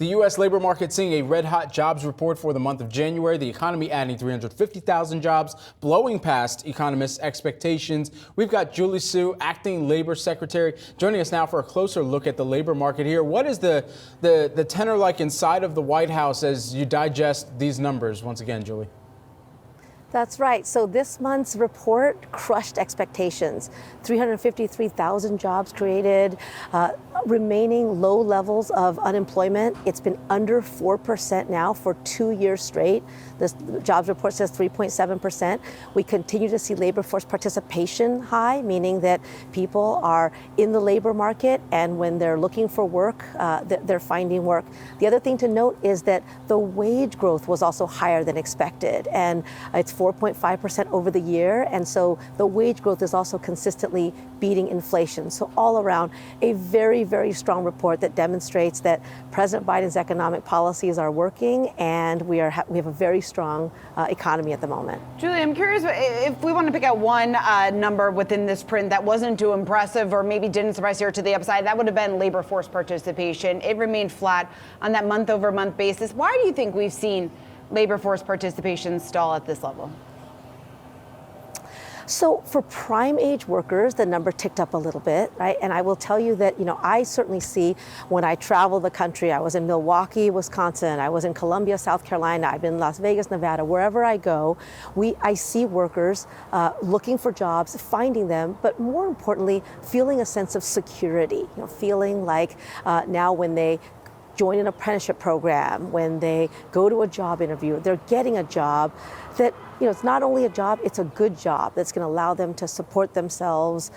The U.S. labor market seeing a red-hot jobs report for the month of January. The economy adding 350,000 jobs, blowing past economists' expectations. We've got Julie Su, Acting Labor Secretary, joining us now for a closer look at the labor market here. What is the tenor like inside of the White House as you digest these numbers once again, Julie? That's right. So this month's report crushed expectations. 353,000 jobs created, remaining low levels of unemployment. It's been under 4% now for 2 years straight. This jobs report says 3.7%. We continue to see labor force participation high, meaning that people are in the labor market, and when they're looking for work, they're finding work. The other thing to note is that the wage growth was also higher than expected, and it's 4.5% over the year, and so the wage growth is also consistently beating inflation. So all around, a very, very strong report that demonstrates that President Biden's economic policies are working, and we have a very strong economy at the moment. Julie, I'm curious if we want to pick out one number within this print that wasn't too impressive or maybe didn't surprise here to the upside, that would have been labor force participation. It remained flat on that month-over-month basis. Why do you think we've seen labor force participation stall at this level? So for prime age workers, the number ticked up a little bit, right? And I will tell you that, I certainly see when I travel the country, I was in Milwaukee, Wisconsin, I was in Columbia, South Carolina, I've been in Las Vegas, Nevada, wherever I go, I see workers looking for jobs, finding them, but more importantly, feeling a sense of security, feeling like now when they join an apprenticeship program, when they go to a job interview, they're getting a job that, it's not only a job, it's a good job that's going to allow them to support themselves,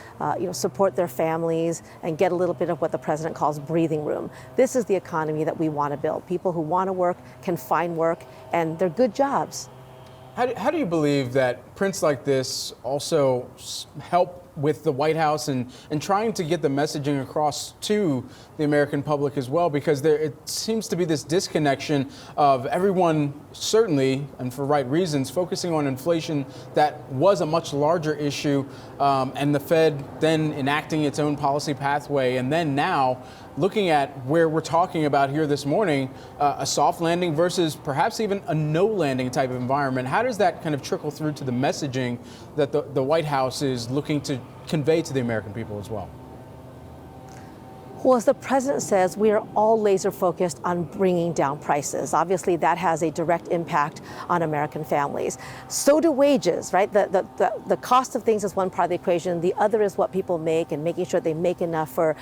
support their families, and get a little bit of what the president calls breathing room. This is the economy that we want to build. People who want to work can find work, and they're good jobs. How do you believe that prints like this also help with the White House and trying to get the messaging across to the American public as well? Because it seems to be this disconnection of everyone, certainly, and for right reasons, focusing on inflation that was a much larger issue, and the Fed then enacting its own policy pathway, and then now looking at where we're talking about here this morning, a soft landing versus perhaps even a no landing type of environment. How does that kind of trickle through to the messaging that the White House is looking to convey to the American people as well? Well, as the president says, we are all laser focused on bringing down prices. Obviously, that has a direct impact on American families. So do wages, right? The cost of things is one part of the equation. The other is what people make and making sure they make enough for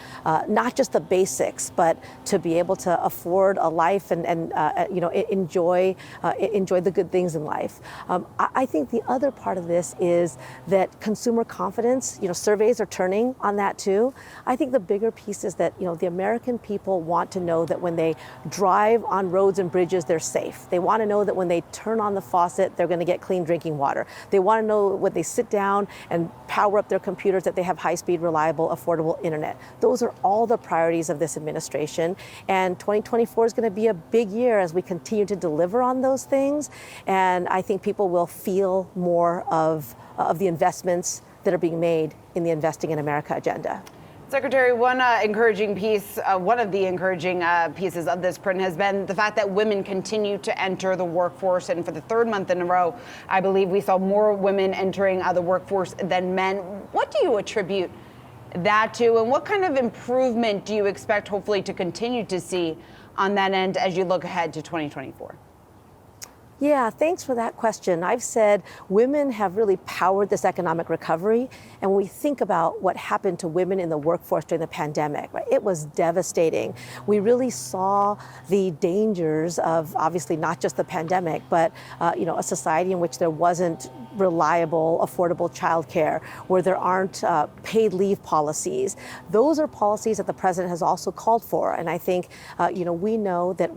not just the basics, but to be able to afford a life and enjoy the good things in life. I think the other part of this is that consumer confidence, surveys are turning on that too. I think the bigger piece is that the American people want to know that when they drive on roads and bridges, they're safe. They want to know that when they turn on the faucet, they're going to get clean drinking water. They want to know when they sit down and power up their computers that they have high-speed, reliable, affordable internet. Those are all the priorities of this administration. And 2024 is going to be a big year as we continue to deliver on those things. And I think people will feel more of the investments that are being made in the Investing in America agenda. Secretary, one encouraging piece, one of the encouraging pieces of this print has been the fact that women continue to enter the workforce. And for the third month in a row, I believe we saw more women entering the workforce than men. What do you attribute that to? And what kind of improvement do you expect, hopefully, to continue to see on that end as you look ahead to 2024? Yeah, thanks for that question. I've said women have really powered this economic recovery. And when we think about what happened to women in the workforce during the pandemic, right, it was devastating. We really saw the dangers of obviously not just the pandemic, but a society in which there wasn't reliable, affordable childcare, where there aren't paid leave policies. Those are policies that the president has also called for. And I think, we know that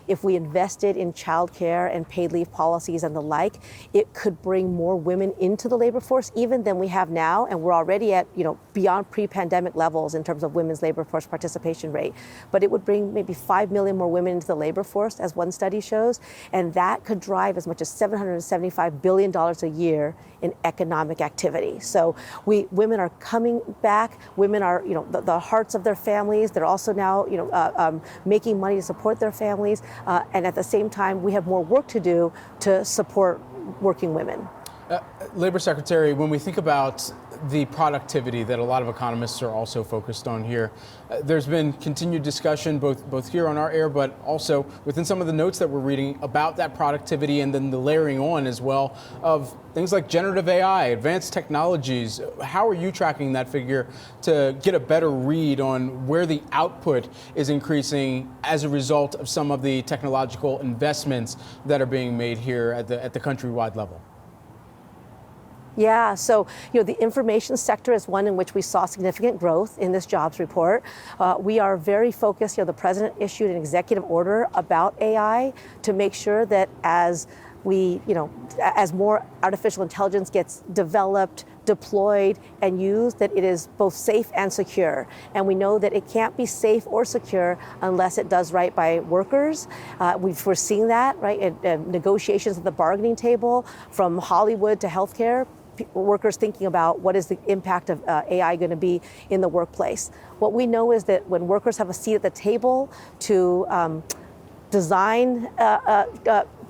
if we invested in childcare and paid paid leave policies and the like, it could bring more women into the labor force even than we have now. And we're already at, beyond pre-pandemic levels in terms of women's labor force participation rate. But it would bring maybe 5 million more women into the labor force, as one study shows. And that could drive as much as $775 billion a year in economic activity. So women are coming back. Women are, the hearts of their families. They're also now, making money to support their families. And at the same time, we have more work to do to support working women. Labor Secretary, when we think about the productivity that a lot of economists are also focused on here, there's been continued discussion both here on our air, but also within some of the notes that we're reading about that productivity, and then the layering on as well of things like generative AI, advanced technologies. How are you tracking that figure to get a better read on where the output is increasing as a result of some of the technological investments that are being made here at the countrywide level? Yeah, so the information sector is one in which we saw significant growth in this jobs report. We are very focused. The president issued an executive order about AI to make sure that as more artificial intelligence gets developed, deployed, and used, that it is both safe and secure. And we know that it can't be safe or secure unless it does right by workers. We're seeing that, right, in negotiations at the bargaining table, from Hollywood to healthcare. Workers thinking about what is the impact of AI going to be in the workplace. What we know is that when workers have a seat at the table to design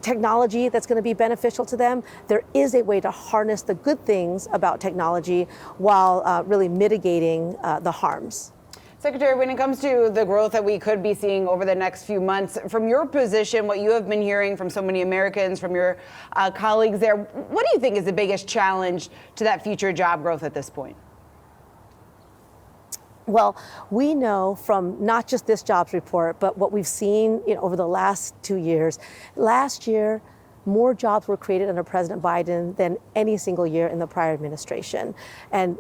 technology that's going to be beneficial to them, there is a way to harness the good things about technology while really mitigating the harms. Secretary, when it comes to the growth that we could be seeing over the next few months, from your position, what you have been hearing from so many Americans, from your colleagues there, what do you think is the biggest challenge to that future job growth at this point? Well, we know from not just this jobs report, but what we've seen over the last 2 years. Last year, more jobs were created under President Biden than any single year in the prior administration. And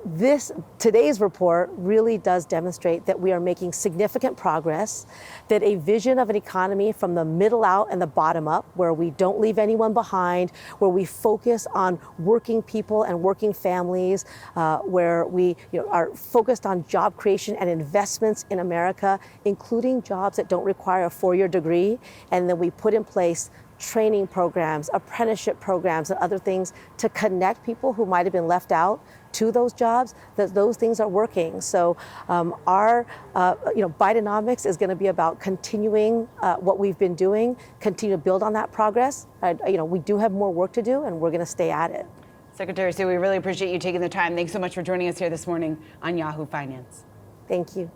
today's report really does demonstrate that we are making significant progress, that a vision of an economy from the middle out and the bottom up, where we don't leave anyone behind, where we focus on working people and working families, where we are focused on job creation and investments in America, including jobs that don't require a 4-year degree, and then we put in place training programs, apprenticeship programs, and other things to connect people who might have been left out to those jobs, that those things are working. So our Bidenomics is going to be about continuing what we've been doing, continue to build on that progress. We do have more work to do, and we're going to stay at it. Secretary Secy, we really appreciate you taking the time. Thanks so much for joining us here this morning on Yahoo Finance. Thank you.